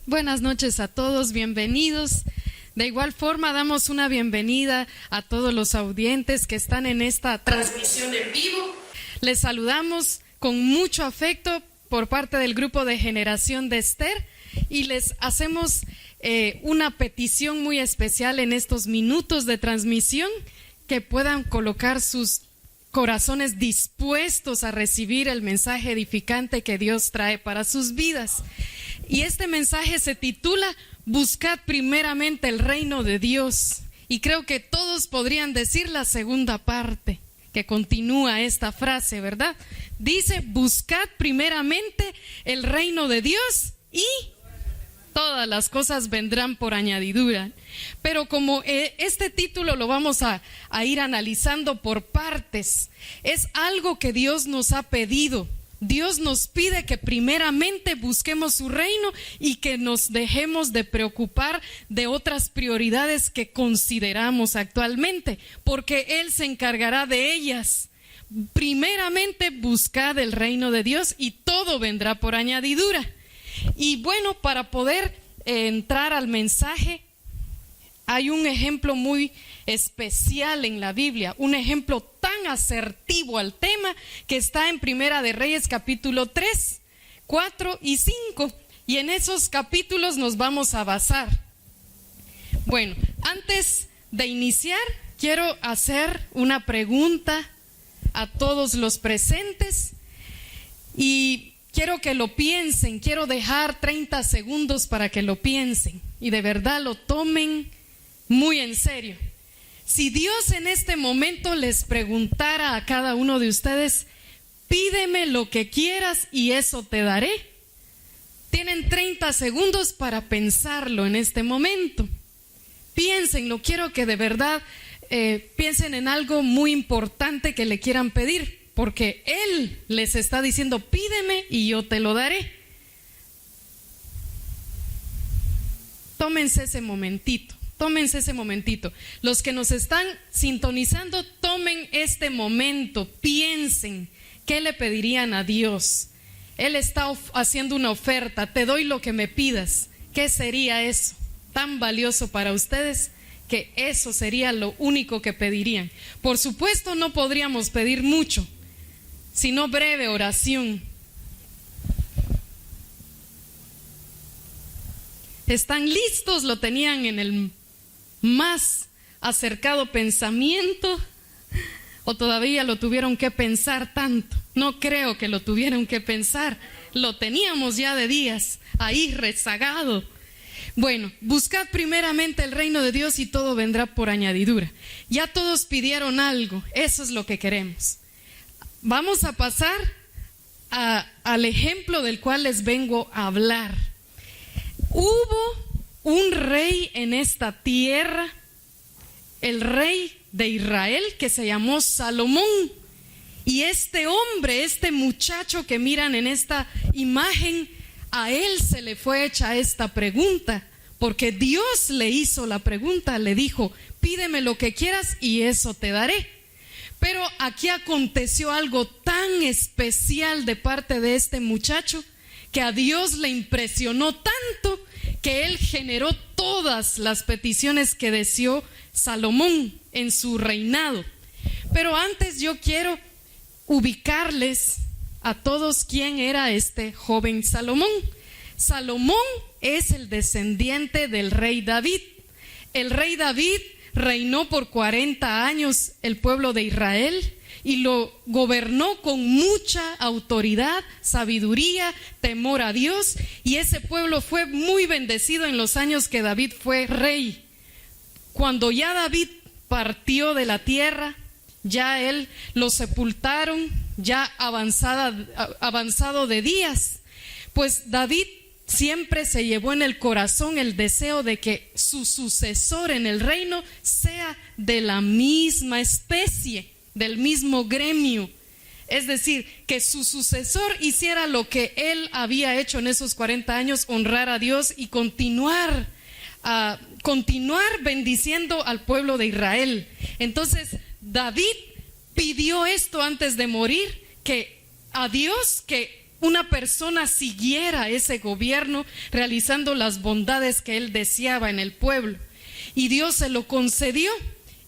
Buenas noches a todos, bienvenidos. De igual forma, damos una bienvenida a todos los audientes que están en esta transmisión en vivo. Les saludamos con mucho afecto por parte del grupo de Generación de Esther y les hacemos una petición muy especial en estos minutos de transmisión, que puedan colocar sus corazones dispuestos a recibir el mensaje edificante que Dios trae para sus vidas. Y este mensaje se titula Buscad primeramente el reino de Dios. Y creo que todos podrían decir la segunda parte, que continúa esta frase, ¿verdad? Dice, buscad primeramente el reino de Dios y todas las cosas vendrán por añadidura. Pero como este título lo vamos a ir analizando por partes, es algo que Dios nos ha pedido. Dios nos pide que primeramente busquemos su reino y que nos dejemos de preocupar de otras prioridades que consideramos actualmente, porque Él se encargará de ellas. Primeramente buscad el reino de Dios y todo vendrá por añadidura. Y bueno, para poder entrar al mensaje, hay un ejemplo muy especial en la Biblia, un ejemplo tan asertivo al tema que está en Primera de Reyes capítulo 3, 4 y 5, y en esos capítulos nos vamos a basar. Bueno, antes de iniciar, quiero hacer una pregunta a todos los presentes y quiero que lo piensen, quiero dejar 30 segundos para que lo piensen y de verdad lo tomen muy en serio. Si Dios en este momento les preguntara a cada uno de ustedes, pídeme lo que quieras y eso te daré. Tienen 30 segundos para pensarlo en este momento. Piénsenlo, quiero que de verdad piensen en algo muy importante que le quieran pedir, porque Él les está diciendo, pídeme y yo te lo daré. Tómense ese momentito. Los que nos están sintonizando, tomen este momento, piensen, ¿qué le pedirían a Dios? Él está haciendo una oferta, te doy lo que me pidas. ¿Qué sería eso tan valioso para ustedes? Que eso sería lo único que pedirían. Por supuesto, no podríamos pedir mucho, sino breve oración. ¿Están listos? ¿Lo tenían en el más acercado pensamiento o todavía lo tuvieron que pensar tanto? No creo que lo tuvieron que pensar, lo teníamos ya de días ahí rezagado. Bueno, buscad primeramente el reino de Dios y todo vendrá por añadidura. Ya todos pidieron algo, eso es lo que queremos. Vamos a pasar al ejemplo del cual les vengo a hablar. Hubo un rey en esta tierra, el rey de Israel, que se llamó Salomón. Y este hombre, este muchacho que miran en esta imagen, a él se le fue hecha esta pregunta, porque Dios le hizo la pregunta, le dijo, pídeme lo que quieras y eso te daré. Pero aquí aconteció algo tan especial de parte de este muchacho, que a Dios le impresionó tanto que él generó todas las peticiones que deseó Salomón en su reinado. Pero antes yo quiero ubicarles a todos quién era este joven Salomón. Salomón es el descendiente del rey David. El rey David reinó por 40 años el pueblo de Israel y lo gobernó con mucha autoridad, sabiduría, temor a Dios, y ese pueblo fue muy bendecido en los años que David fue rey. Cuando ya David partió de la tierra, ya él lo sepultaron, ya avanzado de días, pues David siempre se llevó en el corazón el deseo de que su sucesor en el reino sea de la misma especie, del mismo gremio. Es decir, que su sucesor hiciera lo que él había hecho en esos 40 años, honrar a Dios y continuar bendiciendo al pueblo de Israel. Entonces, David pidió esto antes de morir, que a Dios que una persona siguiera ese gobierno realizando las bondades que él deseaba en el pueblo. Y Dios se lo concedió,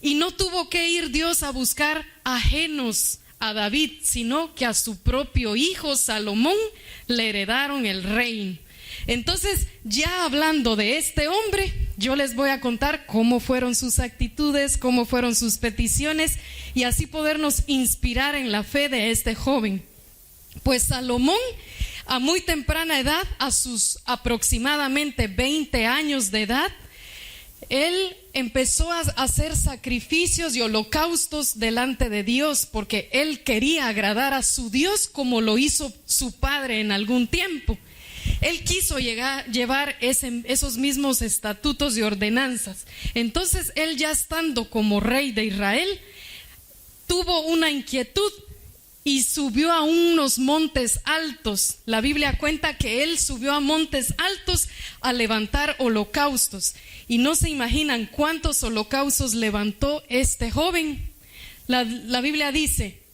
y no tuvo que ir Dios a buscar ajenos a David, sino que a su propio hijo Salomón le heredaron el reino. Entonces, ya hablando de este hombre, yo les voy a contar cómo fueron sus actitudes, cómo fueron sus peticiones, y así podernos inspirar en la fe de este joven. Pues Salomón, a muy temprana edad, a sus aproximadamente 20 años de edad, él empezó a hacer sacrificios y holocaustos delante de Dios, porque él quería agradar a su Dios como lo hizo su padre en algún tiempo. Él quiso llevar esos mismos estatutos y ordenanzas. Entonces él, ya estando como rey de Israel, tuvo una inquietud y subió a unos montes altos. La Biblia cuenta que él subió a montes altos a levantar holocaustos. Y no se imaginan cuántos holocaustos levantó este joven. La Biblia dice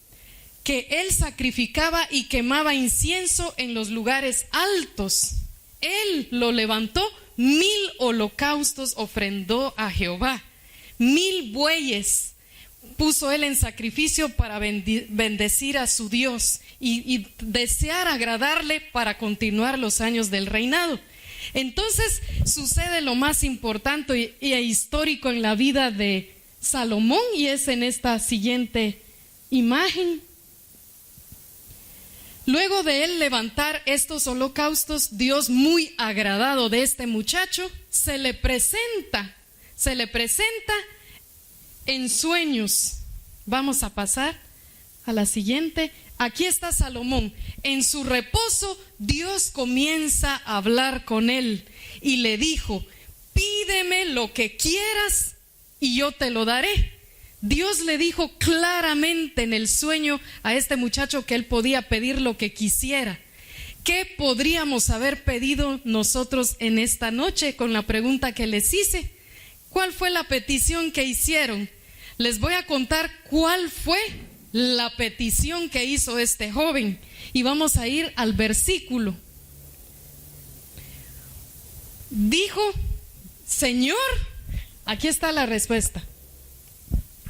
que él sacrificaba y quemaba incienso en los lugares altos. Él lo levantó, 1000 holocaustos ofrendó a Jehová, 1000 bueyes puso él en sacrificio para bendecir a su Dios y desear agradarle para continuar los años del reinado. Entonces sucede lo más importante y histórico en la vida de Salomón, y es en esta siguiente imagen. Luego de él levantar estos holocaustos, Dios, muy agradado de este muchacho, se le presenta en sueños. Vamos a pasar a la siguiente. Aquí está Salomón. En su reposo, Dios comienza a hablar con él y le dijo: pídeme lo que quieras y yo te lo daré. Dios le dijo claramente en el sueño a este muchacho que él podía pedir lo que quisiera. ¿Qué podríamos haber pedido nosotros en esta noche con la pregunta que les hice? ¿Cuál fue la petición que hicieron? Les voy a contar cuál fue la petición que hizo este joven, y vamos a ir al versículo. Dijo: Señor, aquí está la respuesta.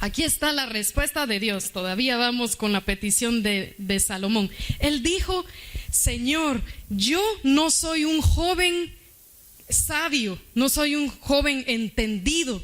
Aquí está la respuesta de Dios. Todavía vamos con la petición de Salomón. Él dijo: Señor, yo no soy un joven sabio, no soy un joven entendido.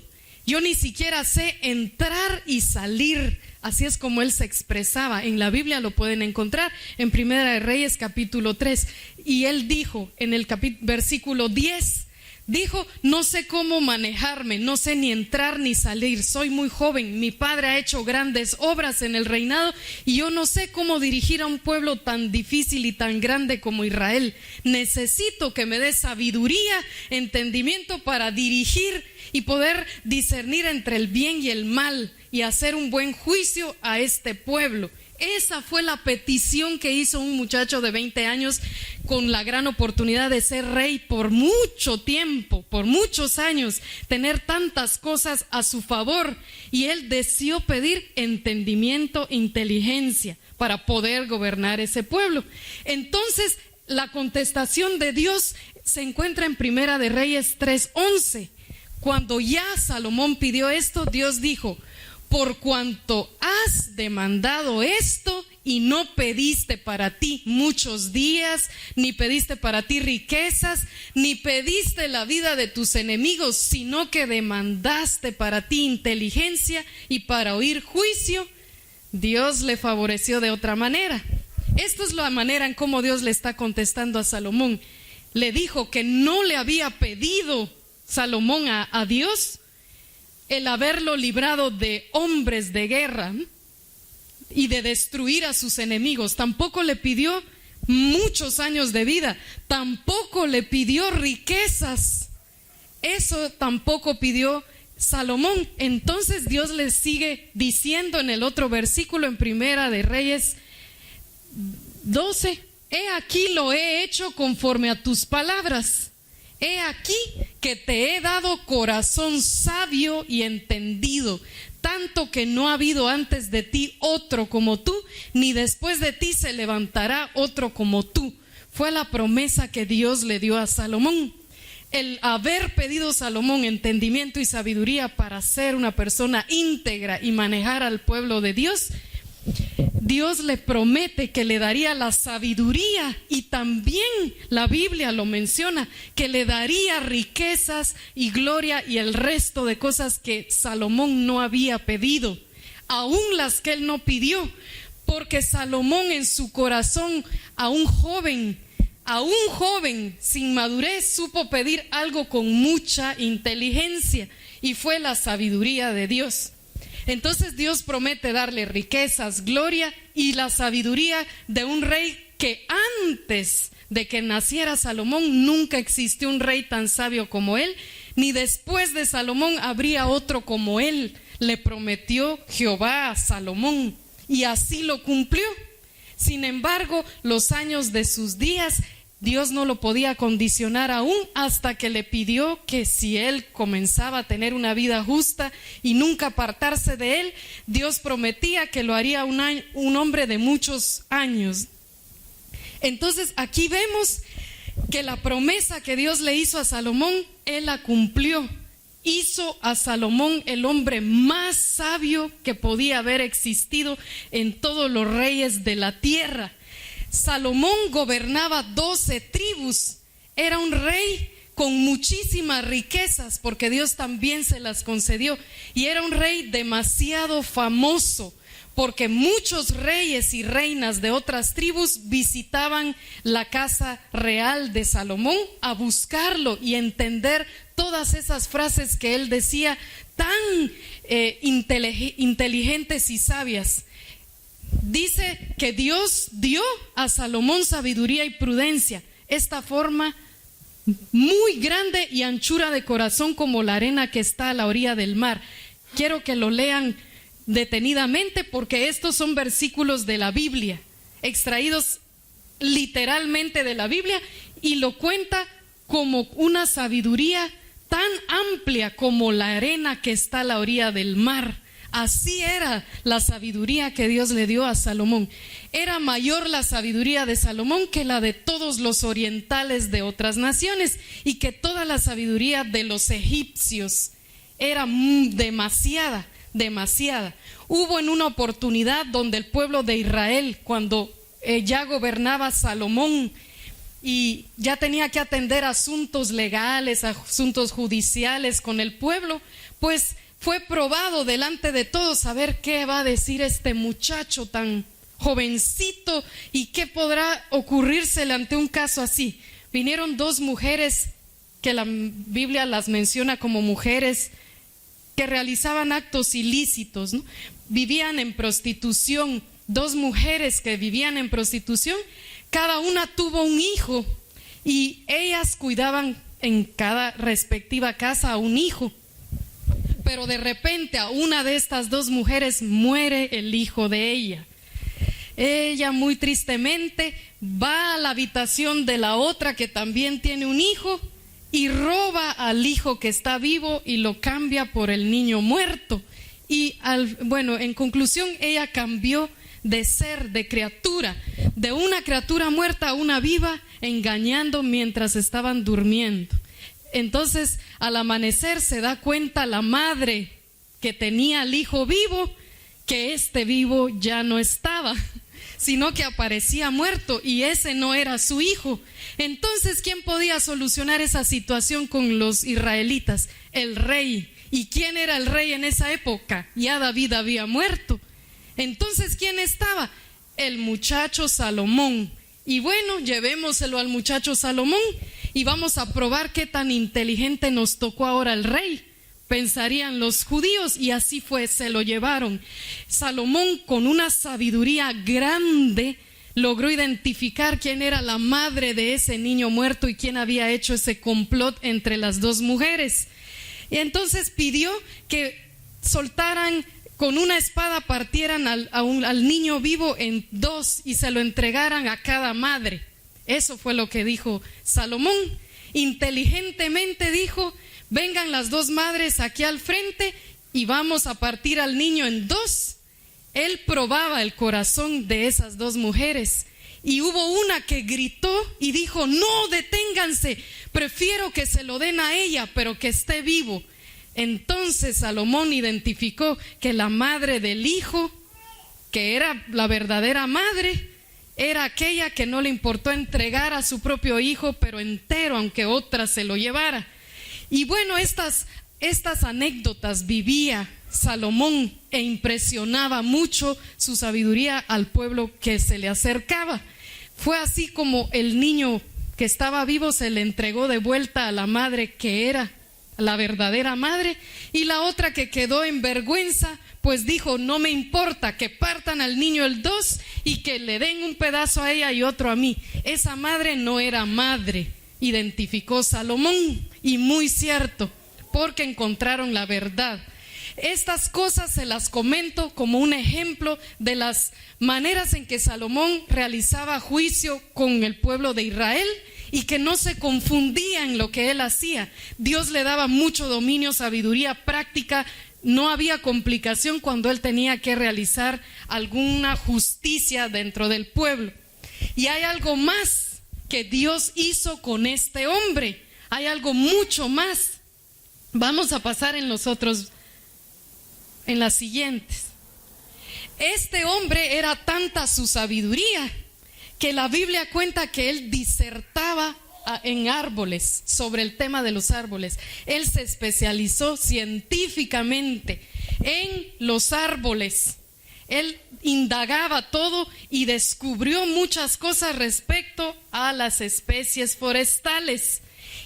Yo ni siquiera sé entrar y salir. Así es como él se expresaba. En la Biblia lo pueden encontrar en Primera de Reyes capítulo 3. Y él dijo en el versículo 10, dijo: no sé cómo manejarme, no sé ni entrar ni salir, soy muy joven, mi padre ha hecho grandes obras en el reinado y yo no sé cómo dirigir a un pueblo tan difícil y tan grande como Israel. Necesito que me dé sabiduría, entendimiento para dirigir y poder discernir entre el bien y el mal y hacer un buen juicio a este pueblo. Esa fue la petición que hizo un muchacho de 20 años con la gran oportunidad de ser rey por mucho tiempo, por muchos años, tener tantas cosas a su favor, y él deseó pedir entendimiento, inteligencia para poder gobernar ese pueblo. Entonces, la contestación de Dios se encuentra en Primera de Reyes 3:11. Cuando ya Salomón pidió esto, Dios dijo: por cuanto has demandado esto y no pediste para ti muchos días, ni pediste para ti riquezas, ni pediste la vida de tus enemigos, sino que demandaste para ti inteligencia y para oír juicio, Dios le favoreció de otra manera. Esta es la manera en cómo Dios le está contestando a Salomón. Le dijo que no le había pedido Salomón a Dios el haberlo librado de hombres de guerra y de destruir a sus enemigos. Tampoco le pidió muchos años de vida, tampoco le pidió riquezas. Eso tampoco pidió Salomón. Entonces Dios le sigue diciendo en el otro versículo, en Primera de Reyes 12: he aquí lo he hecho conforme a tus palabras. He aquí que te he dado corazón sabio y entendido. tanto que no ha habido antes de ti otro como tú, ni después de ti se levantará otro como tú. Fue la promesa que Dios le dio a Salomón. El haber pedido Salomón entendimiento y sabiduría para ser una persona íntegra y manejar al pueblo de Dios, Dios le promete que le daría la sabiduría, y también la Biblia lo menciona, que le daría riquezas y gloria y el resto de cosas que Salomón no había pedido, aún las que él no pidió, porque Salomón en su corazón, a un joven sin madurez, supo pedir algo con mucha inteligencia, y fue la sabiduría de Dios. Entonces Dios promete darle riquezas, gloria y la sabiduría de un rey que antes de que naciera Salomón nunca existió un rey tan sabio como él, ni después de Salomón habría otro como él. Le prometió Jehová a Salomón, y así lo cumplió. Sin embargo, los años de sus días Dios no lo podía condicionar aún, hasta que le pidió que si él comenzaba a tener una vida justa y nunca apartarse de él, Dios prometía que lo haría un hombre de muchos años. Entonces aquí vemos que la promesa que Dios le hizo a Salomón, él la cumplió. Hizo a Salomón el hombre más sabio que podía haber existido en todos los reyes de la tierra. Salomón gobernaba 12 tribus, era un rey con muchísimas riquezas, porque Dios también se las concedió, y era un rey demasiado famoso, porque muchos reyes y reinas de otras tribus visitaban la casa real de Salomón a buscarlo y entender todas esas frases que él decía, tan inteligentes y sabias. Dice que Dios dio a Salomón sabiduría y prudencia, esta forma muy grande y anchura de corazón como la arena que está a la orilla del mar. Quiero que lo lean detenidamente, porque estos son versículos de la Biblia, extraídos literalmente de la Biblia, y lo cuenta como una sabiduría tan amplia como la arena que está a la orilla del mar. Así era la sabiduría que Dios le dio a Salomón. Era mayor la sabiduría de Salomón que la de todos los orientales de otras naciones, y que toda la sabiduría de los egipcios. Era demasiada. Hubo en una oportunidad donde el pueblo de Israel, cuando ya gobernaba Salomón y ya tenía que atender asuntos legales, asuntos judiciales con el pueblo, pues fue probado delante de todos a ver qué va a decir este muchacho tan jovencito y qué podrá ocurrírsele ante un caso así. Vinieron dos mujeres que la Biblia las menciona como mujeres que realizaban actos ilícitos, ¿no? Vivían en prostitución. Dos mujeres que vivían en prostitución, cada una tuvo un hijo, y ellas cuidaban en cada respectiva casa a un hijo. Pero de repente a una de estas dos mujeres muere el hijo de ella. Ella muy tristemente va a la habitación de la otra que también tiene un hijo y roba al hijo que está vivo y lo cambia por el niño muerto. Y en conclusión, ella cambió de criatura, de una criatura muerta a una viva, engañando mientras estaban durmiendo. Entonces, al amanecer se da cuenta la madre que tenía al hijo vivo, que este vivo ya no estaba, sino que aparecía muerto, y ese no era su hijo. Entonces, ¿quién podía solucionar esa situación con los israelitas? El rey. ¿Y quién era el rey en esa época? Ya David había muerto. Entonces, ¿quién estaba? El muchacho Salomón. Y bueno, llevémoselo al muchacho Salomón y vamos a probar qué tan inteligente nos tocó ahora el rey, pensarían los judíos, y así fue, se lo llevaron. Salomón, con una sabiduría grande, logró identificar quién era la madre de ese niño muerto y quién había hecho ese complot entre las dos mujeres. Y entonces pidió que soltaran, con una espada partieran al niño vivo en dos y se lo entregaran a cada madre. Eso fue lo que dijo Salomón. Inteligentemente dijo: vengan las dos madres aquí al frente y vamos a partir al niño en dos, él probaba el corazón de esas dos mujeres. Y hubo una que gritó y dijo: no, deténganse, prefiero que se lo den a ella, pero que esté vivo. Entonces Salomón identificó que la madre del hijo, que era la verdadera madre, era aquella que no le importó entregar a su propio hijo, pero entero, aunque otra se lo llevara. Y bueno, estas anécdotas vivía Salomón e impresionaba mucho su sabiduría al pueblo que se le acercaba. Fue así como el niño que estaba vivo se le entregó de vuelta a la madre que era la verdadera madre, y la otra que quedó en vergüenza pues dijo: no me importa, que partan al niño el dos y que le den un pedazo a ella y otro a mí. Esa madre no era madre, identificó Salomón, y muy cierto, porque encontraron la verdad. Estas cosas se las comento como un ejemplo de las maneras en que Salomón realizaba juicio con el pueblo de Israel y que no se confundía en lo que él hacía. Dios le daba mucho dominio, sabiduría práctica. No había complicación cuando él tenía que realizar alguna justicia dentro del pueblo. Y hay algo más que Dios hizo con este hombre. Hay algo mucho más. Vamos a pasar en las siguientes. Este hombre era tanta su sabiduría que la Biblia cuenta que él disertaba en árboles, sobre el tema de los árboles. Él se especializó científicamente en los árboles. Él indagaba todo y descubrió muchas cosas respecto a las especies forestales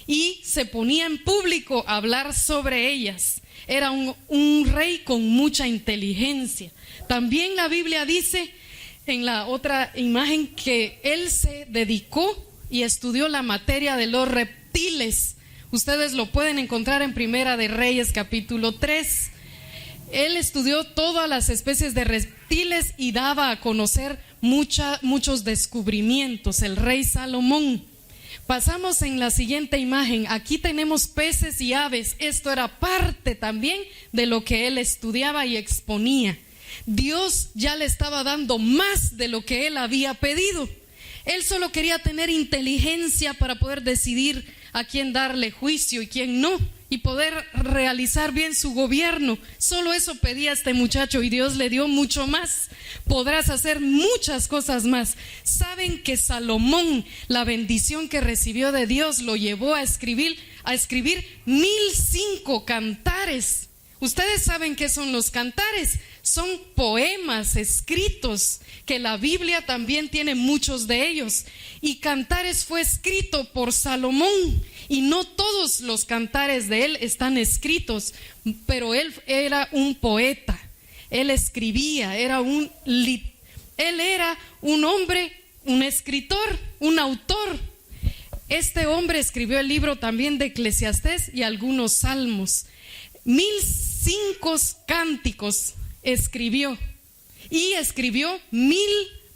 y se ponía en público a hablar sobre ellas. Era un rey con mucha inteligencia. También la Biblia dice en la otra imagen que él se dedicó y estudió la materia de los reptiles. Ustedes lo pueden encontrar en Primera de Reyes capítulo 3. Él estudió todas las especies de reptiles y daba a conocer muchos descubrimientos, el rey Salomón. Pasamos en la siguiente imagen. Aquí tenemos peces y aves. Esto era parte también de lo que él estudiaba y exponía. Dios ya le estaba dando más de lo que él había pedido. Él solo quería tener inteligencia para poder decidir a quién darle juicio y quién no, y poder realizar bien su gobierno. Solo eso pedía este muchacho y Dios le dio mucho más. Podrás hacer muchas cosas más. Saben que Salomón, la bendición que recibió de Dios, lo llevó a escribir 1005 cantares. Ustedes saben qué son los cantares. Son poemas escritos, que la Biblia también tiene muchos de ellos. Y Cantares fue escrito por Salomón, y no todos los cantares de él están escritos, pero él era un poeta, él escribía, él era un hombre, un escritor, un autor. Este hombre escribió el libro también de Eclesiastés y algunos salmos. 1005 cánticos escribió, y escribió 1000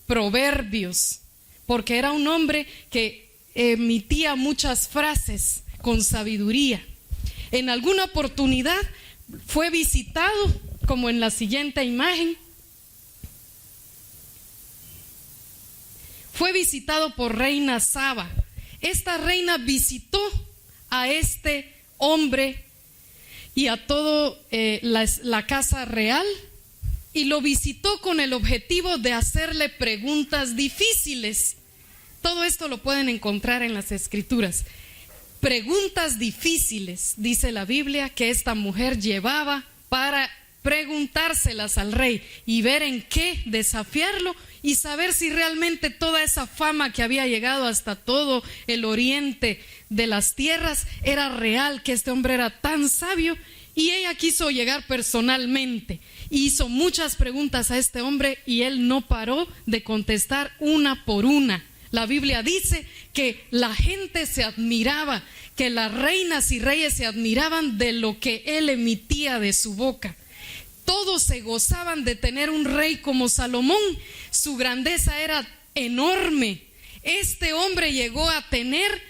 proverbios, porque era un hombre que emitía muchas frases con sabiduría. En alguna oportunidad fue visitado, como en la siguiente imagen, fue visitado por reina Saba. Esta reina visitó a este hombre y a toda la casa real, y lo visitó con el objetivo de hacerle preguntas difíciles. Todo esto lo pueden encontrar en las Escrituras. Preguntas difíciles, dice la Biblia, que esta mujer llevaba para preguntárselas al rey y ver en qué desafiarlo y saber si realmente toda esa fama que había llegado hasta todo el oriente de las tierras era real, que este hombre era tan sabio. Y ella quiso llegar personalmente, hizo muchas preguntas a este hombre y él no paró de contestar una por una. La Biblia dice que la gente se admiraba, que las reinas y reyes se admiraban de lo que él emitía de su boca. Todos se gozaban de tener un rey como Salomón. Su grandeza era enorme. Este hombre llegó a tener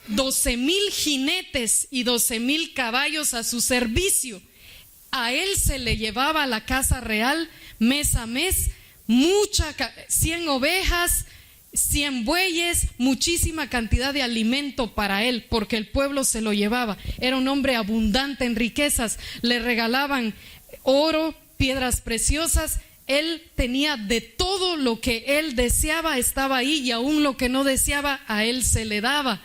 12,000 jinetes y 12,000 caballos a su servicio. A él se le llevaba a la casa real mes a mes 100 ovejas, 100 bueyes, muchísima cantidad de alimento para él, porque el pueblo se lo llevaba. Era un hombre abundante en riquezas, le regalaban oro, piedras preciosas. Él tenía de todo lo que él deseaba, estaba ahí, y aún lo que no deseaba a él se le daba.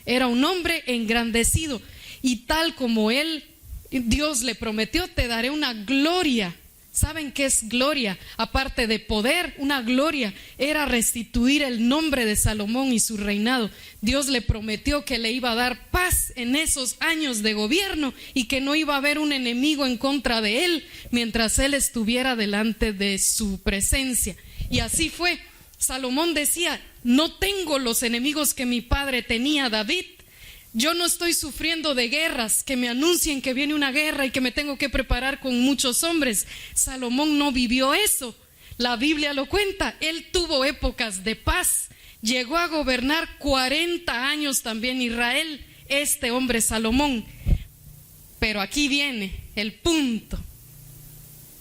Era un hombre engrandecido, y tal como él, Dios le prometió: te daré una gloria. ¿Saben qué es gloria? Aparte de poder, una gloria era restituir el nombre de Salomón y su reinado. Dios le prometió que le iba a dar paz en esos años de gobierno y que no iba a haber un enemigo en contra de él mientras él estuviera delante de su presencia. Y así fue. Salomón decía: no tengo los enemigos que mi padre tenía, David. Yo no estoy sufriendo de guerras, que me anuncien que viene una guerra y que me tengo que preparar con muchos hombres. Salomón no vivió eso. La Biblia lo cuenta. Él tuvo épocas de paz. Llegó a gobernar 40 años también Israel, este hombre Salomón. Pero aquí viene el punto.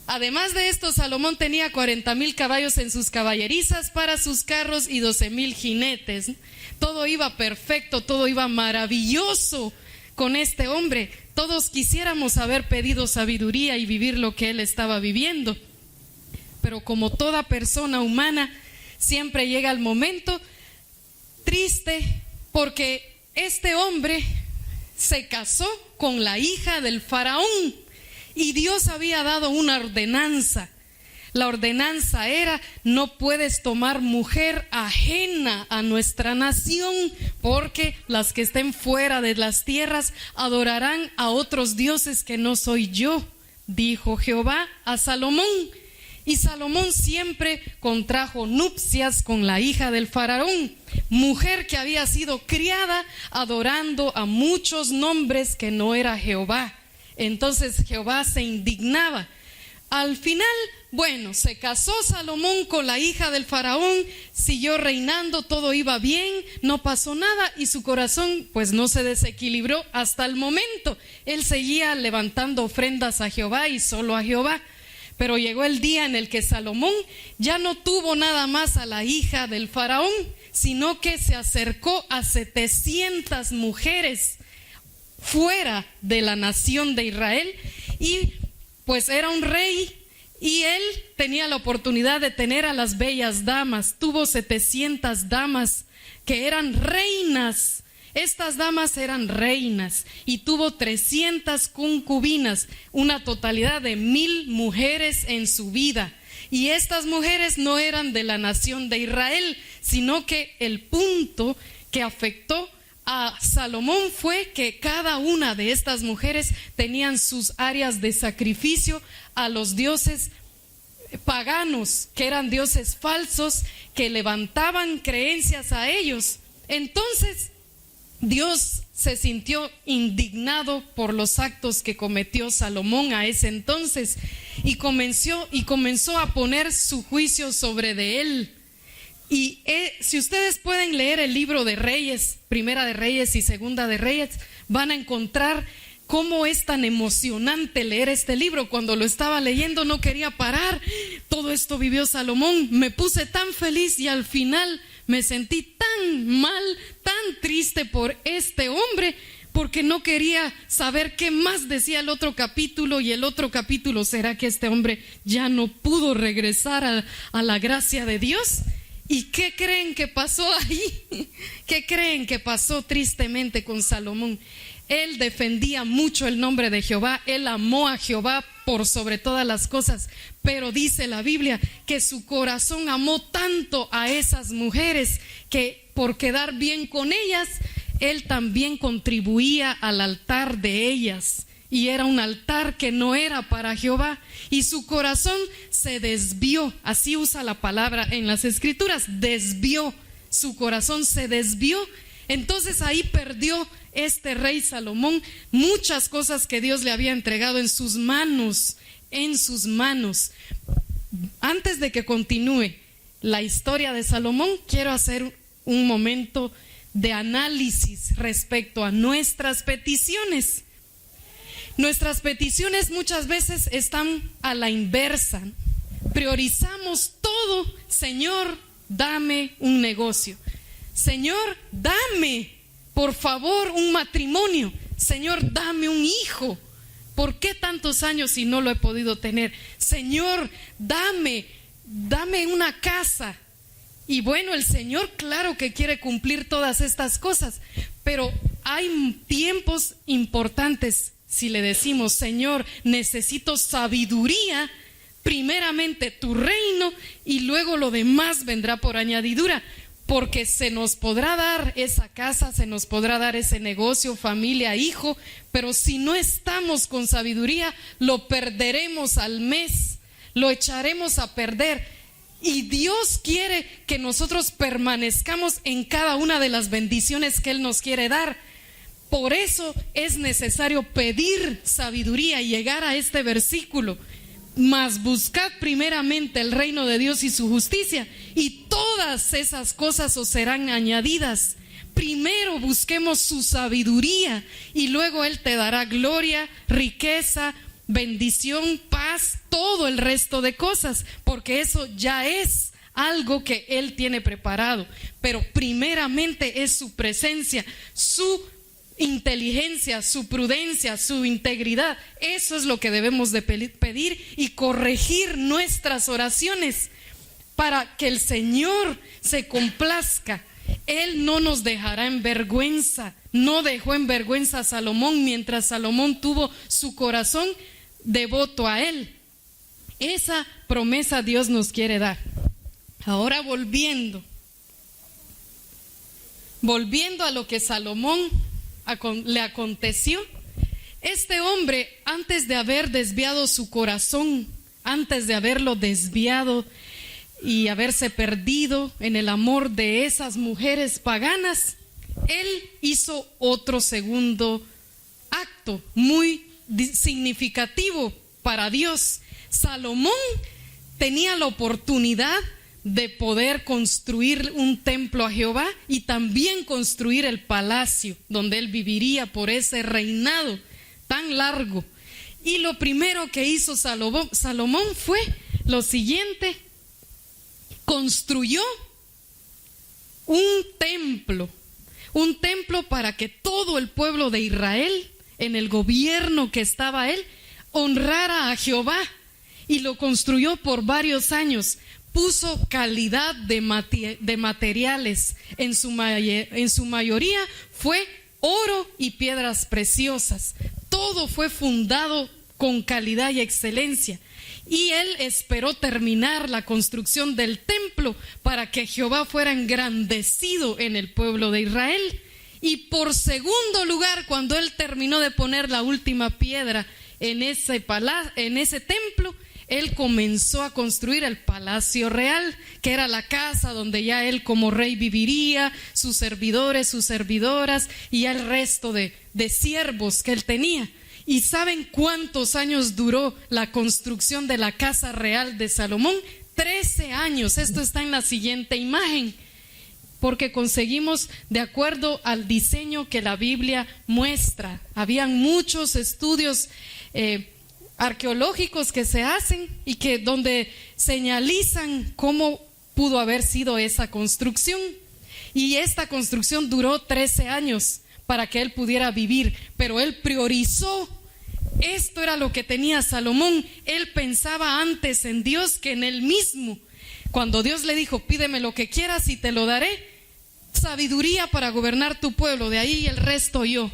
Además de esto, Salomón tenía 40,000 caballos en sus caballerizas para sus carros y 12,000 jinetes. Todo iba perfecto, todo iba maravilloso con este hombre. Todos quisiéramos haber pedido sabiduría y vivir lo que él estaba viviendo. Pero como toda persona humana, siempre llega el momento triste, porque este hombre se casó con la hija del faraón y Dios había dado una ordenanza. La ordenanza era: no puedes tomar mujer ajena a nuestra nación, porque las que estén fuera de las tierras adorarán a otros dioses que no soy yo, dijo Jehová a Salomón. Y Salomón siempre contrajo nupcias con la hija del faraón, mujer que había sido criada adorando a muchos nombres que no era Jehová. Entonces Jehová se indignaba. Al final, bueno, se casó Salomón con la hija del faraón, siguió reinando, todo iba bien, no pasó nada, y su corazón pues no se desequilibró hasta el momento. Él seguía levantando ofrendas a Jehová y solo a Jehová. Pero llegó el día en el que Salomón ya no tuvo nada más a la hija del faraón, sino que se acercó a 700 mujeres fuera de la nación de Israel, y pues era un rey y él tenía la oportunidad de tener a las bellas damas. Tuvo 700 damas que eran reinas. Estas damas eran reinas, y tuvo 300 concubinas, una totalidad de 1,000 mujeres en su vida. Y estas mujeres no eran de la nación de Israel, sino que el punto que afectó a Salomón fue que cada una de estas mujeres tenían sus áreas de sacrificio a los dioses paganos, que eran dioses falsos, que levantaban creencias a ellos. Entonces Dios se sintió indignado por los actos que cometió Salomón a ese entonces, y comenzó a poner su juicio sobre de él. Y si ustedes pueden leer el libro de Reyes, Primera de Reyes y Segunda de Reyes, van a encontrar cómo es tan emocionante leer este libro. Cuando lo estaba leyendo no quería parar. Todo esto vivió Salomón, me puse tan feliz y al final me sentí tan mal, tan triste por este hombre, porque no quería saber qué más decía el otro capítulo. Y el otro capítulo, ¿será que este hombre ya no pudo regresar a la gracia de Dios? ¿Y qué creen que pasó ahí? ¿Qué creen que pasó tristemente con Salomón? Él defendía mucho el nombre de Jehová, él amó a Jehová por sobre todas las cosas, pero dice la Biblia que su corazón amó tanto a esas mujeres que por quedar bien con ellas, él también contribuía al altar de ellas, y era un altar que no era para Jehová, y su corazón se desvió. Así usa la palabra en las escrituras, desvió, su corazón se desvió. Entonces ahí perdió este rey Salomón muchas cosas que Dios le había entregado en sus manos, Antes de que continúe la historia de Salomón, quiero hacer un momento de análisis respecto a nuestras peticiones. Nuestras peticiones muchas veces están a la inversa. Priorizamos todo. Señor, dame un negocio. Señor, dame, por favor, un matrimonio. Señor, dame un hijo. ¿Por qué tantos años si no lo he podido tener? Señor, dame una casa. Y bueno, el Señor claro que quiere cumplir todas estas cosas, pero hay tiempos importantes. Si le decimos, Señor, necesito sabiduría, primeramente tu reino y luego lo demás vendrá por añadidura, porque se nos podrá dar esa casa, se nos podrá dar ese negocio, familia, hijo, pero si no estamos con sabiduría, lo perderemos al mes, lo echaremos a perder. Y Dios quiere que nosotros permanezcamos en cada una de las bendiciones que Él nos quiere dar. Por eso es necesario pedir sabiduría y llegar a este versículo. Mas buscad primeramente el reino de Dios y su justicia, y todas esas cosas os serán añadidas. Primero busquemos su sabiduría y luego Él te dará gloria, riqueza, bendición, paz, todo el resto de cosas, porque eso ya es algo que Él tiene preparado. Pero primeramente es su presencia, su inteligencia, su prudencia, su integridad. Eso es lo que debemos de pedir y corregir nuestras oraciones para que el Señor se complazca. Él no nos dejará en vergüenza. No dejó en vergüenza a Salomón mientras Salomón tuvo su corazón devoto a Él. Esa promesa Dios nos quiere dar. Ahora volviendo a lo que Salomón le aconteció. Este hombre, antes de haber desviado su corazón, antes de haberlo desviado y haberse perdido en el amor de esas mujeres paganas, él hizo otro segundo acto muy significativo para Dios. Salomón tenía la oportunidad de poder construir un templo a Jehová y también construir el palacio donde él viviría por ese reinado tan largo. Y lo primero que hizo Salomón fue lo siguiente: construyó un templo para que todo el pueblo de Israel, en el gobierno que estaba él, honrara a Jehová, y lo construyó por varios años. Puso calidad de materiales, en su mayoría fue oro y piedras preciosas. Todo fue fundado con calidad y excelencia. Y él esperó terminar la construcción del templo para que Jehová fuera engrandecido en el pueblo de Israel. Y por segundo lugar, cuando él terminó de poner la última piedra en ese templo, él comenzó a construir el palacio real, que era la casa donde ya él como rey viviría, sus servidores, sus servidoras y ya el resto de siervos que él tenía. ¿Y saben cuántos años duró la construcción de la casa real de Salomón? 13 años. Esto está en la siguiente imagen, porque conseguimos de acuerdo al diseño que la Biblia muestra. Habían muchos estudios arqueológicos que se hacen y que donde señalizan cómo pudo haber sido esa construcción. Y esta construcción duró 13 años para que él pudiera vivir, pero él priorizó. Esto era lo que tenía Salomón. Él pensaba antes en Dios que en él mismo. Cuando Dios le dijo: pídeme lo que quieras y te lo daré, sabiduría para gobernar tu pueblo, de ahí el resto yo.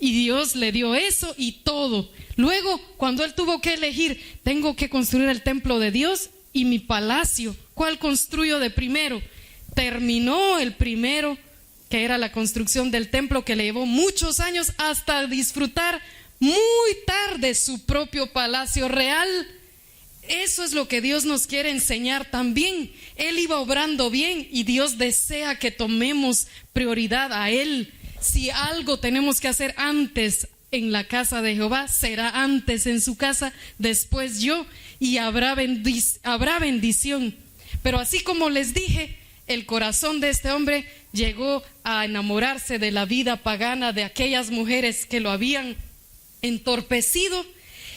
Y Dios le dio eso y todo. Luego, cuando él tuvo que elegir, tengo que construir el templo de Dios y mi palacio, ¿cuál construyo de primero? Terminó el primero, que era la construcción del templo, que le llevó muchos años, hasta disfrutar muy tarde su propio palacio real. Eso es lo que Dios nos quiere enseñar también. Él iba obrando bien y Dios desea que tomemos prioridad a Él. Si algo tenemos que hacer antes en la casa de Jehová, será antes en su casa, después yo, y habrá bendición. Pero así como les dije, el corazón de este hombre llegó a enamorarse de la vida pagana, de aquellas mujeres que lo habían entorpecido,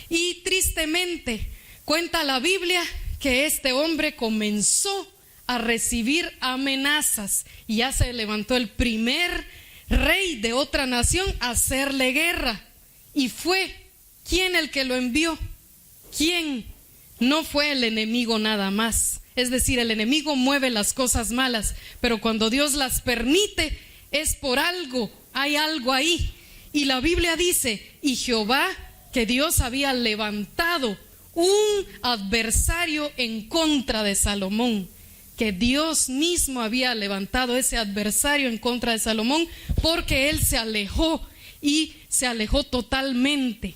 y tristemente cuenta la Biblia que este hombre comenzó a recibir amenazas y ya se levantó el primer rey de otra nación a hacerle guerra. Y fue ¿quién el que lo envió? ¿Quién? No fue el enemigo nada más. Es decir, el enemigo mueve las cosas malas, pero cuando Dios las permite es por algo, hay algo ahí. Y la Biblia dice, y Jehová, que Dios había levantado un adversario en contra de Salomón, que Dios mismo había levantado ese adversario en contra de Salomón, porque él se alejó y se alejó totalmente.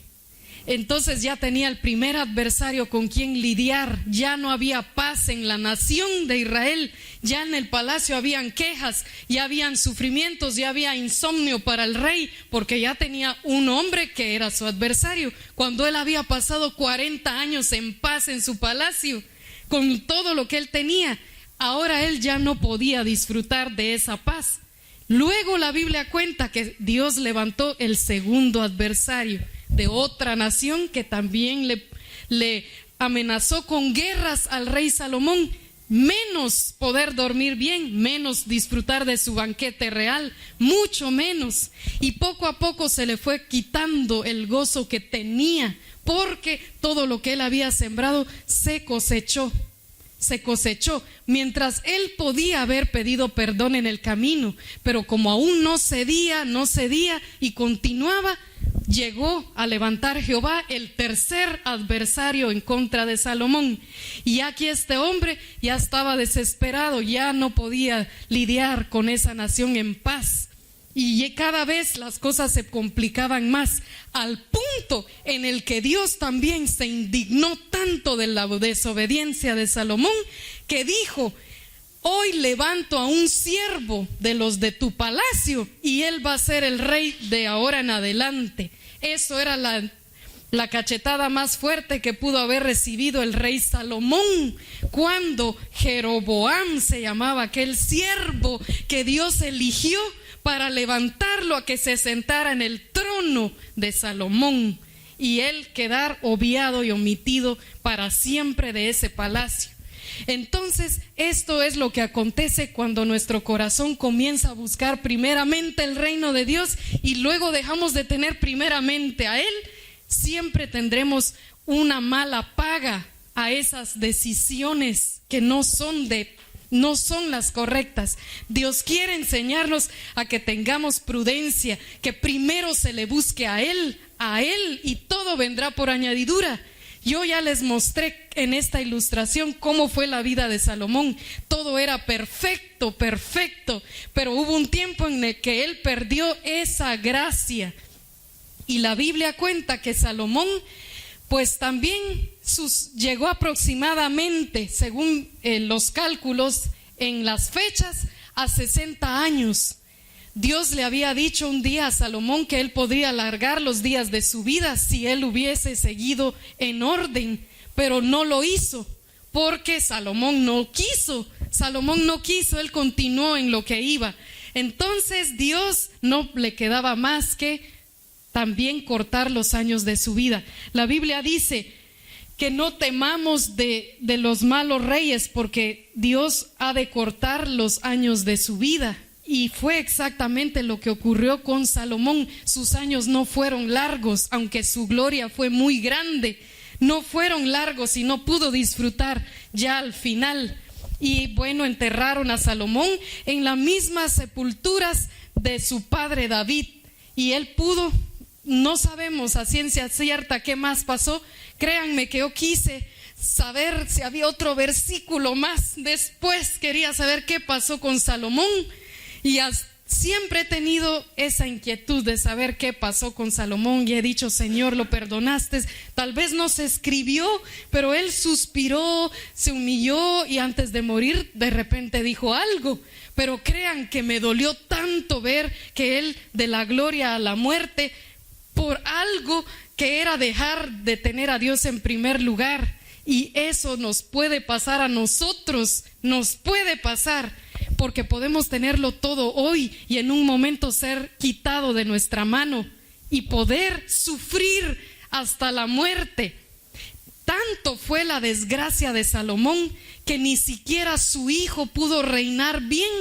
Entonces ya tenía el primer adversario con quien lidiar. Ya no había paz en la nación de Israel. Ya en el palacio habían quejas, ya habían sufrimientos, ya había insomnio para el rey, porque ya tenía un hombre que era su adversario, cuando él había pasado 40 años en paz en su palacio, con todo lo que él tenía. Ahora él ya no podía disfrutar de esa paz. Luego la Biblia cuenta que Dios levantó el segundo adversario de otra nación que también le amenazó con guerras al rey Salomón. Menos poder dormir bien, menos disfrutar de su banquete real, mucho menos. Y poco a poco se le fue quitando el gozo que tenía, porque todo lo que él había sembrado se cosechó. Mientras él podía haber pedido perdón en el camino, pero como aún no cedía y continuaba, llegó a levantar Jehová el tercer adversario en contra de Salomón. Y aquí este hombre ya estaba desesperado, ya no podía lidiar con esa nación en paz. Y cada vez las cosas se complicaban más, al punto en el que Dios también se indignó tanto de la desobediencia de Salomón, que dijo: hoy levanto a un siervo de los de tu palacio y él va a ser el rey de ahora en adelante. Eso era la cachetada más fuerte que pudo haber recibido el rey Salomón, cuando Jeroboam se llamaba aquel siervo que Dios eligió para levantarlo a que se sentara en el trono de Salomón y él quedar obviado y omitido para siempre de ese palacio. Entonces, esto es lo que acontece cuando nuestro corazón comienza a buscar primeramente el reino de Dios y luego dejamos de tener primeramente a Él. Siempre tendremos una mala paga a esas decisiones que no son las correctas. Dios quiere enseñarnos a que tengamos prudencia, que primero se le busque a Él y todo vendrá por añadidura. Yo ya les mostré en esta ilustración cómo fue la vida de Salomón. Todo era perfecto, pero hubo un tiempo en el que él perdió esa gracia. Y la Biblia cuenta que Salomón, pues también llegó aproximadamente, según los cálculos en las fechas, a 60 años. Dios le había dicho un día a Salomón que él podría alargar los días de su vida si él hubiese seguido en orden, pero no lo hizo porque Salomón no quiso, él continuó en lo que iba. Entonces Dios no le quedaba más que también cortar los años de su vida. La Biblia dice que no temamos de los malos reyes, porque Dios ha de cortar los años de su vida. Y fue exactamente lo que ocurrió con Salomón. Sus años no fueron largos, aunque su gloria fue muy grande. No fueron largos y no pudo disfrutar ya al final. Y bueno, enterraron a Salomón en las mismas sepulturas de su padre David. Y él pudo, no sabemos a ciencia cierta qué más pasó. Créanme que yo quise saber si había otro versículo más. Después quería saber qué pasó con Salomón. Y siempre he tenido esa inquietud de saber qué pasó con Salomón, y he dicho: Señor, lo perdonaste. Tal vez no se escribió, pero él suspiró, se humilló y antes de morir de repente dijo algo. Pero crean que me dolió tanto ver que él, de la gloria a la muerte, por algo que era dejar de tener a Dios en primer lugar. Y eso nos puede pasar a nosotros, nos puede pasar, porque podemos tenerlo todo hoy y en un momento ser quitado de nuestra mano. y poder sufrir hasta la muerte. Tanto fue la desgracia de Salomón que ni siquiera su hijo pudo reinar bien.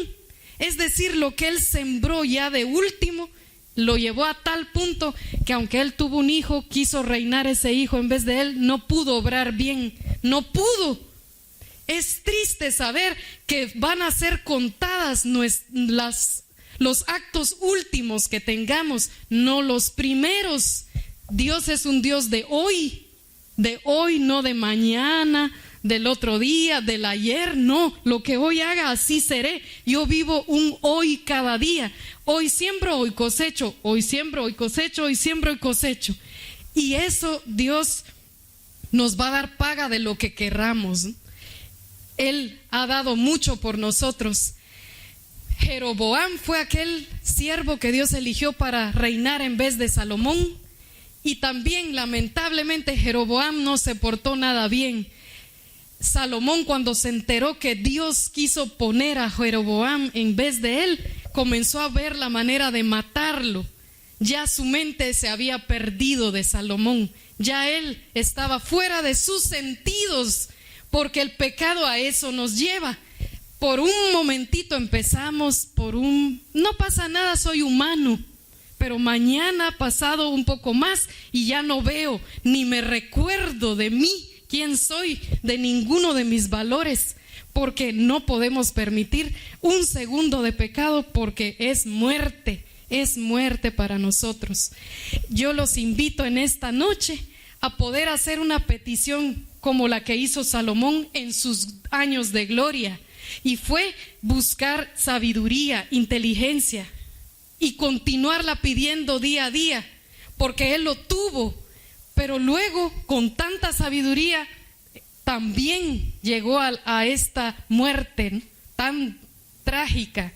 Es decir, lo que él sembró ya de último lo llevó a tal punto que aunque él tuvo un hijo, quiso reinar ese hijo en vez de él, no pudo obrar bien, no pudo. Es triste saber que van a ser contadas los actos últimos que tengamos, no los primeros. Dios es un Dios de hoy, no de mañana, del otro día, del ayer, no. Lo que hoy haga, así seré. Yo vivo un hoy cada día. Hoy siembro, hoy cosecho, hoy siembro, hoy cosecho, hoy siembro y cosecho. Y eso Dios nos va a dar paga de lo que querramos. Él ha dado mucho por nosotros. Jeroboam fue aquel siervo que Dios eligió para reinar en vez de Salomón. Y también, lamentablemente, Jeroboam no se portó nada bien. Salomón, cuando se enteró que Dios quiso poner a Jeroboam en vez de él, comenzó a ver la manera de matarlo. Ya su mente se había perdido de Salomón. Ya él estaba fuera de sus sentidos, porque el pecado a eso nos lleva. Por un momentito empezamos, no pasa nada, soy humano. Pero mañana ha pasado un poco más y ya no veo, ni me recuerdo de mí, quién soy, de ninguno de mis valores, porque no podemos permitir un segundo de pecado, porque es muerte para nosotros. Yo los invito en esta noche a poder hacer una petición como la que hizo Salomón en sus años de gloria, y fue buscar sabiduría, inteligencia, y continuarla pidiendo día a día, porque él lo tuvo, pero luego con tanta sabiduría también llegó a esta muerte tan trágica.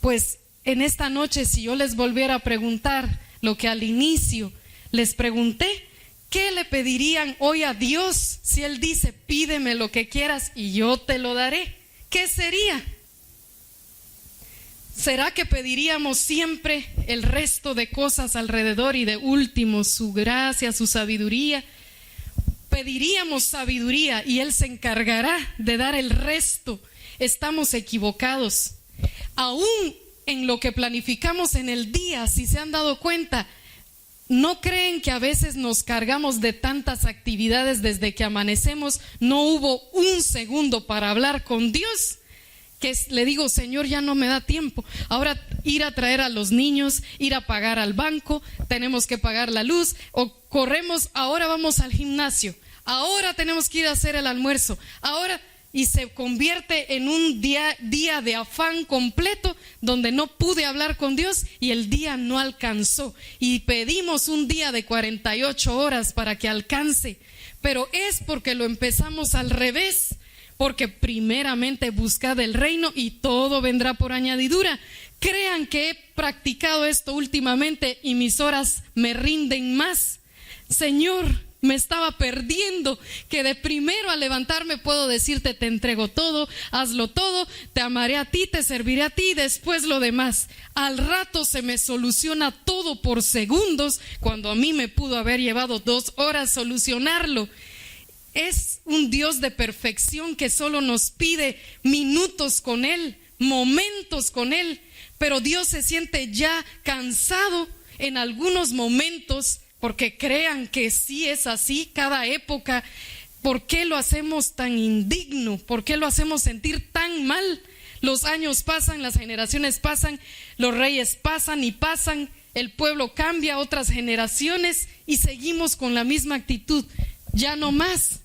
Pues en esta noche, si yo les volviera a preguntar lo que al inicio les pregunté, ¿qué le pedirían hoy a Dios si Él dice, pídeme lo que quieras y yo te lo daré? ¿Qué sería? ¿Será que pediríamos siempre el resto de cosas alrededor y de último su gracia, su sabiduría? Pediríamos sabiduría y Él se encargará de dar el resto. Estamos equivocados. Aún en lo que planificamos en el día, si se han dado cuenta, ¿no creen que a veces nos cargamos de tantas actividades desde que amanecemos? No hubo un segundo para hablar con Dios. Que le digo, Señor, ya no me da tiempo. Ahora ir a traer a los niños, ir a pagar al banco, tenemos que pagar la luz, o corremos, ahora vamos al gimnasio, ahora tenemos que ir a hacer el almuerzo, ahora, y se convierte en un día de afán completo donde no pude hablar con Dios y el día no alcanzó. Y pedimos un día de 48 horas para que alcance, pero es porque lo empezamos al revés. Porque primeramente buscad el reino y todo vendrá por añadidura. Crean que he practicado esto últimamente y mis horas me rinden más. Señor, me estaba perdiendo, que de primero al levantarme puedo decirte, te entrego todo, hazlo todo, te amaré a ti, te serviré a ti, después lo demás. Al rato se me soluciona todo por segundos, cuando a mí me pudo haber llevado 2 horas solucionarlo. Es un Dios de perfección que solo nos pide minutos con Él, momentos con Él, pero Dios se siente ya cansado en algunos momentos, porque crean que sí es así cada época. ¿Por qué lo hacemos tan indigno? ¿Por qué lo hacemos sentir tan mal? Los años pasan, las generaciones pasan, los reyes pasan y pasan, el pueblo cambia, otras generaciones, y seguimos con la misma actitud. Ya no más.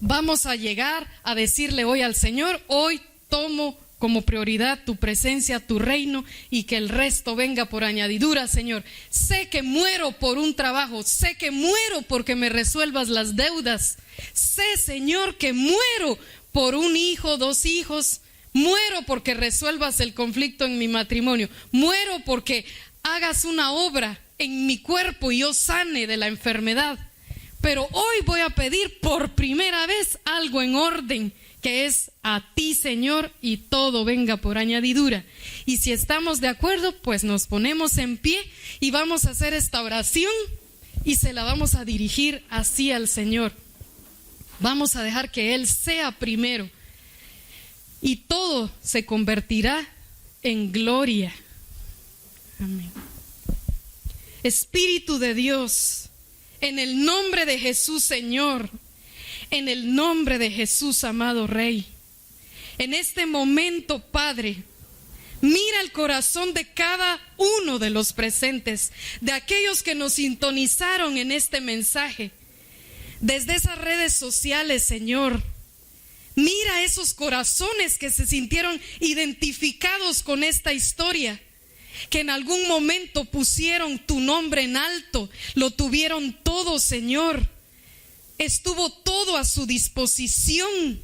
Vamos a llegar a decirle hoy al Señor, hoy tomo como prioridad tu presencia, tu reino, y que el resto venga por añadidura, Señor. Sé que muero por un trabajo, sé que muero porque me resuelvas las deudas. Sé, Señor, que muero por un hijo, 2 hijos. Muero porque resuelvas el conflicto en mi matrimonio. Muero porque hagas una obra en mi cuerpo y yo sane de la enfermedad. Pero hoy voy a pedir por primera vez algo en orden, que es a ti, Señor, y todo venga por añadidura. Y si estamos de acuerdo, pues nos ponemos en pie y vamos a hacer esta oración y se la vamos a dirigir así al Señor. Vamos a dejar que Él sea primero y todo se convertirá en gloria. Amén. Espíritu de Dios, en el nombre de Jesús, Señor, en el nombre de Jesús, amado Rey, en este momento, Padre, mira el corazón de cada uno de los presentes, de aquellos que nos sintonizaron en este mensaje, desde esas redes sociales, Señor. Mira esos corazones que se sintieron identificados con esta historia, que en algún momento pusieron tu nombre en alto, lo tuvieron todo, Señor. Estuvo todo a su disposición,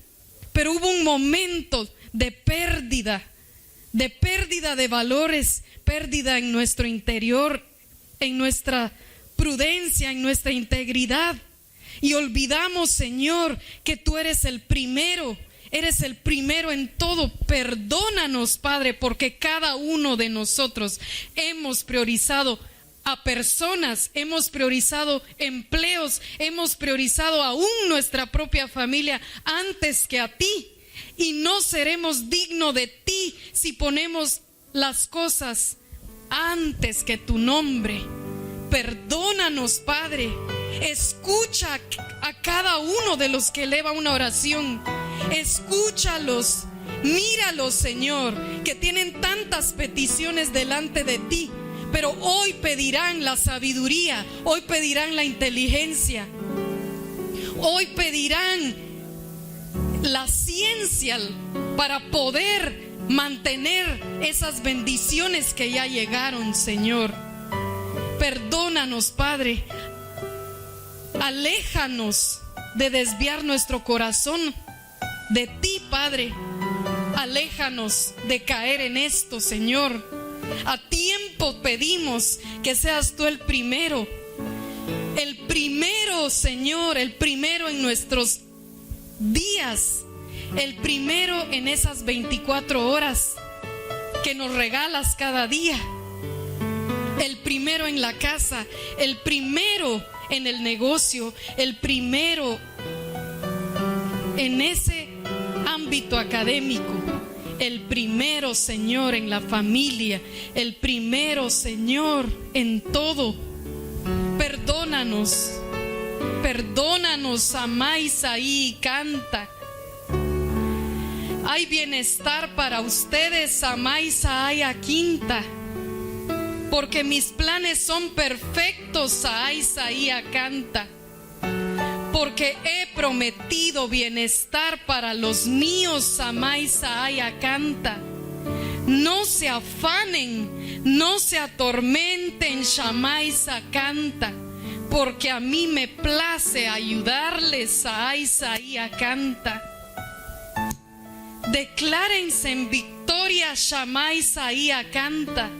pero hubo un momento de pérdida de valores, pérdida en nuestro interior, en nuestra prudencia, en nuestra integridad. Y olvidamos, Señor, que tú eres el primero en todo. Perdónanos, Padre, porque cada uno de nosotros hemos priorizado a personas, hemos priorizado empleos, hemos priorizado aún nuestra propia familia antes que a ti. Y no seremos dignos de ti si ponemos las cosas antes que tu nombre. Perdónanos, Padre. Escucha a cada uno de los que eleva una oración. Escúchalos, míralos, Señor, que tienen tantas peticiones delante de ti, pero hoy pedirán la sabiduría, hoy pedirán la inteligencia, hoy pedirán la ciencia para poder mantener esas bendiciones que ya llegaron, Señor. Perdónanos, Padre. Aléjanos de desviar nuestro corazón de ti, Padre. Aléjanos de caer en esto, Señor. A tiempo pedimos que seas tú el primero, Señor, el primero en nuestros días, el primero en esas 24 horas que nos regalas cada día, el primero en la casa, el primero en el negocio, el primero en ese ámbito académico, el primero, Señor, en la familia, el primero, Señor, en todo. Perdónanos, Amá Isaí, canta. Hay bienestar para ustedes, Amá Isaí, quinta, porque mis planes son perfectos, a Isaí, canta. Porque he prometido bienestar para los míos, Amá Isaí, canta. No se afanen, no se atormenten, Shamaisa, canta. Porque a mí me place ayudarles, a Isaí, canta. Declárense en victoria, Shamaisa, canta.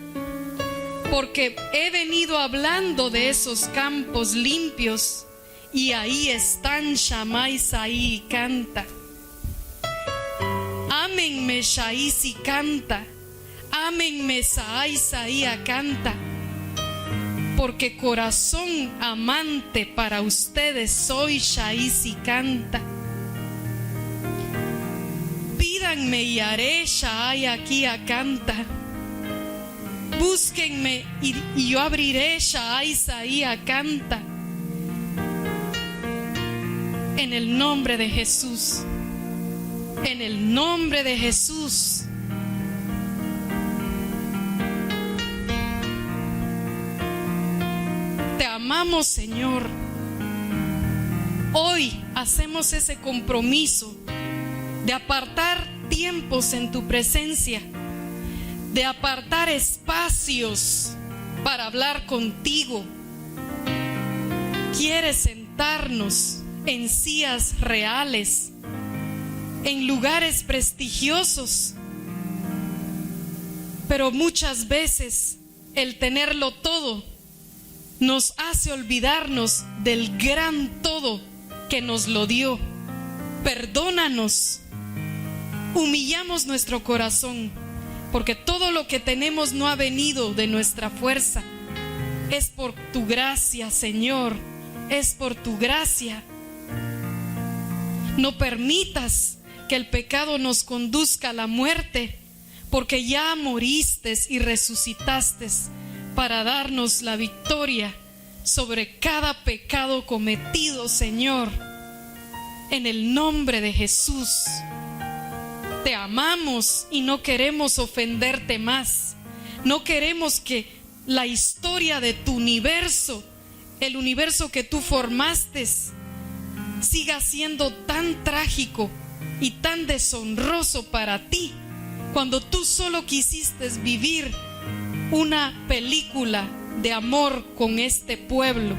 Porque he venido hablando de esos campos limpios y ahí están, Shamaisa, canta. Ámenme, Shaisi, canta. Ámenme, Saaisa, canta. Porque corazón amante para ustedes soy, Shaisi, canta. Pídanme y haré, Shaai, aquí, canta. Búsquenme y yo abriré, Shaai, Isaía, canta. En el nombre de Jesús, en el nombre de Jesús. Te amamos, Señor. Hoy hacemos ese compromiso de apartar tiempos en tu presencia, de apartar espacios para hablar contigo. Quieres sentarnos en sillas reales, en lugares prestigiosos, pero muchas veces el tenerlo todo nos hace olvidarnos del gran todo que nos lo dio. Perdónanos. Humillamos nuestro corazón, porque todo lo que tenemos no ha venido de nuestra fuerza. Es por tu gracia, Señor. Es por tu gracia. No permitas que el pecado nos conduzca a la muerte, porque ya moriste y resucitaste para darnos la victoria sobre cada pecado cometido, Señor. En el nombre de Jesús. Te amamos y no queremos ofenderte más. No queremos que la historia de tu universo, el universo que tú formaste, siga siendo tan trágico y tan deshonroso para ti, cuando tú solo quisiste vivir una película de amor con este pueblo.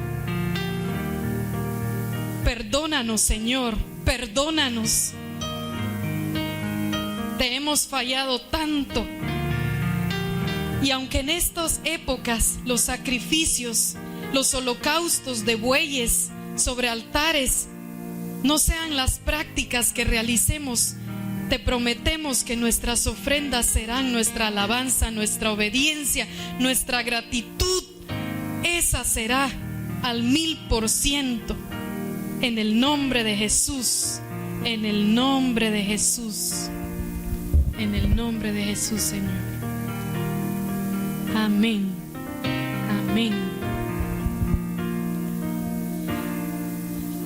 Perdónanos, Señor, perdónanos. Te hemos fallado tanto. Y aunque en estas épocas los sacrificios, los holocaustos de bueyes sobre altares no sean las prácticas que realicemos, te prometemos que nuestras ofrendas serán nuestra alabanza, nuestra obediencia, nuestra gratitud. Esa será al 1000%. En el nombre de Jesús, en el nombre de Jesús, en el nombre de Jesús, Señor. Amén, amén.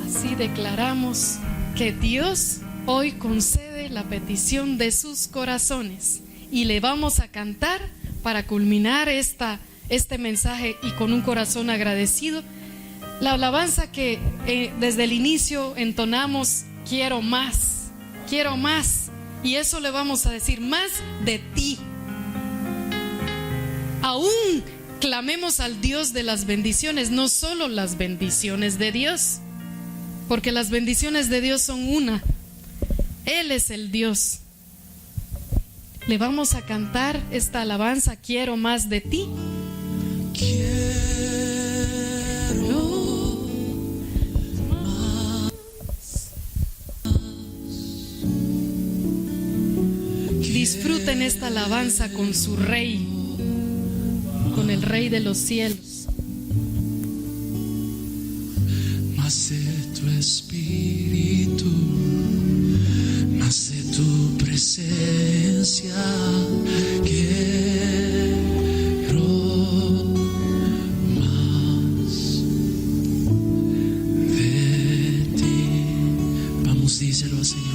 Así declaramos que Dios hoy concede la petición de sus corazones, y le vamos a cantar para culminar este mensaje, y con un corazón agradecido, la alabanza que desde el inicio entonamos: quiero más, quiero más. Y eso le vamos a decir: más de ti. Aún clamemos al Dios de las bendiciones, no solo las bendiciones de Dios, porque las bendiciones de Dios son una. Él es el Dios. Le vamos a cantar esta alabanza: quiero más de ti. Disfruten esta alabanza con su Rey, con el Rey de los cielos. Más de tu espíritu, más de tu presencia, quiero más de ti. Vamos, díselo al Señor.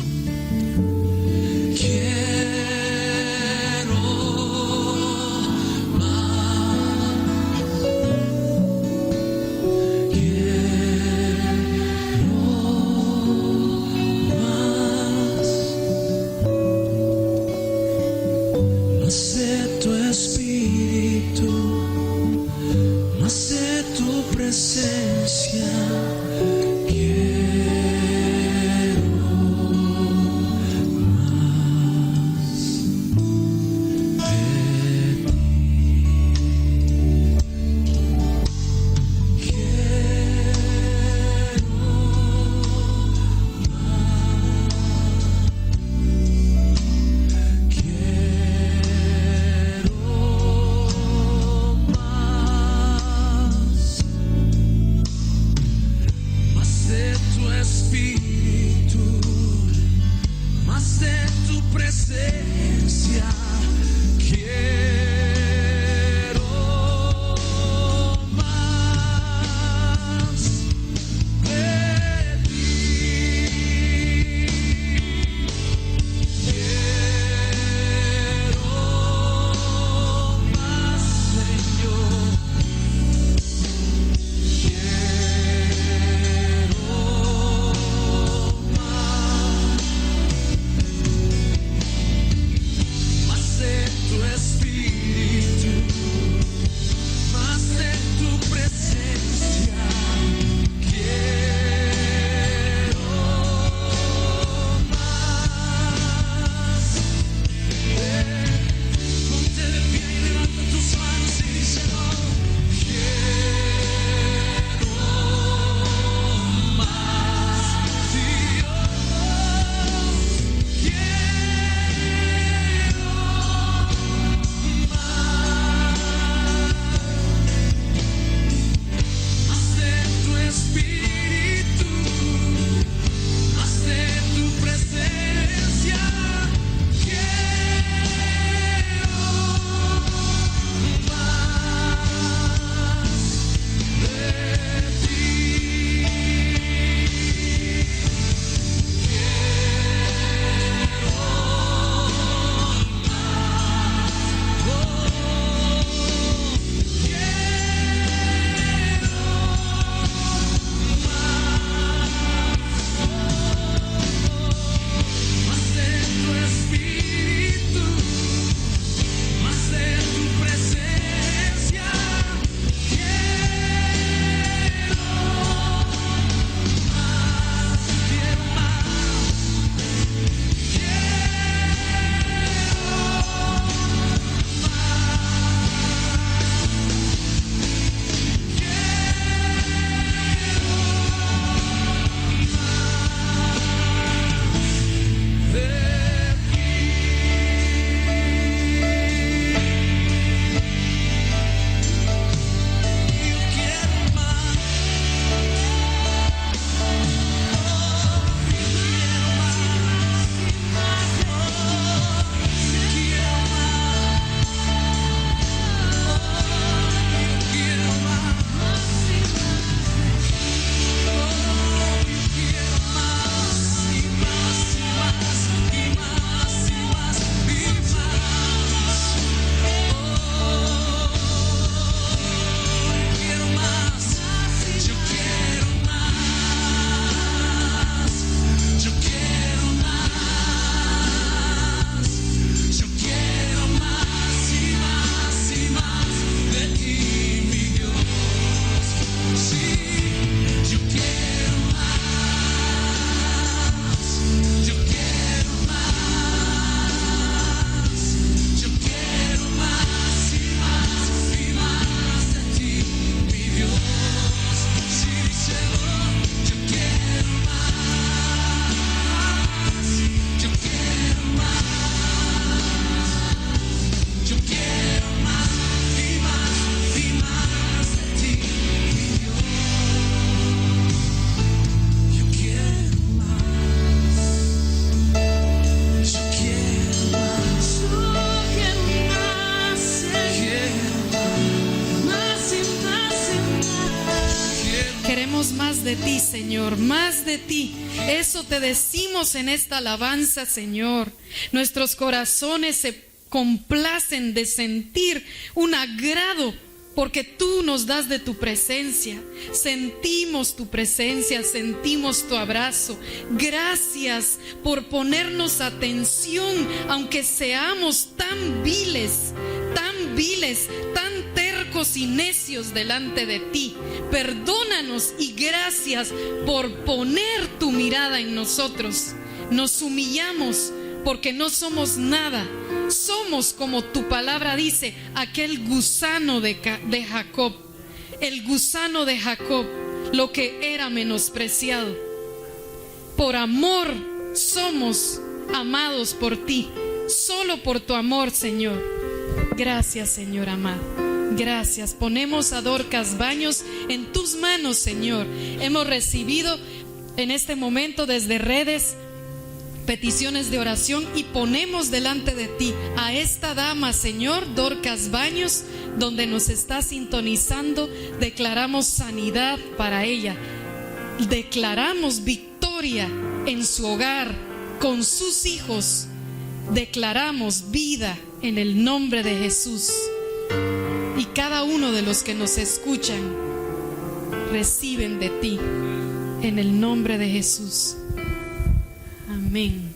Queremos más de ti, Señor, más de ti. Eso te decimos en esta alabanza, Señor. Nuestros corazones se complacen de sentir un agrado porque tú nos das de tu presencia. Sentimos tu presencia, sentimos tu abrazo. Gracias por ponernos atención, aunque seamos tan viles, tan tercos y necios delante de ti. Perdónanos y gracias por poner tu mirada en nosotros. Nos humillamos porque no somos nada. Somos, como tu palabra dice, aquel gusano de Jacob. El gusano de Jacob, lo que era menospreciado. Por amor somos amados por ti. Solo por tu amor, Señor. Gracias, Señor amado. Gracias. Ponemos a Dorcas Baños en tus manos, Señor. Hemos recibido en este momento desde redes peticiones de oración y ponemos delante de ti a esta dama, Señor, Dorcas Baños, donde nos está sintonizando. Declaramos sanidad para ella. Declaramos victoria en su hogar, con sus hijos. Declaramos vida en el nombre de Jesús. Y cada uno de los que nos escuchan reciben de ti en el nombre de Jesús. Amén.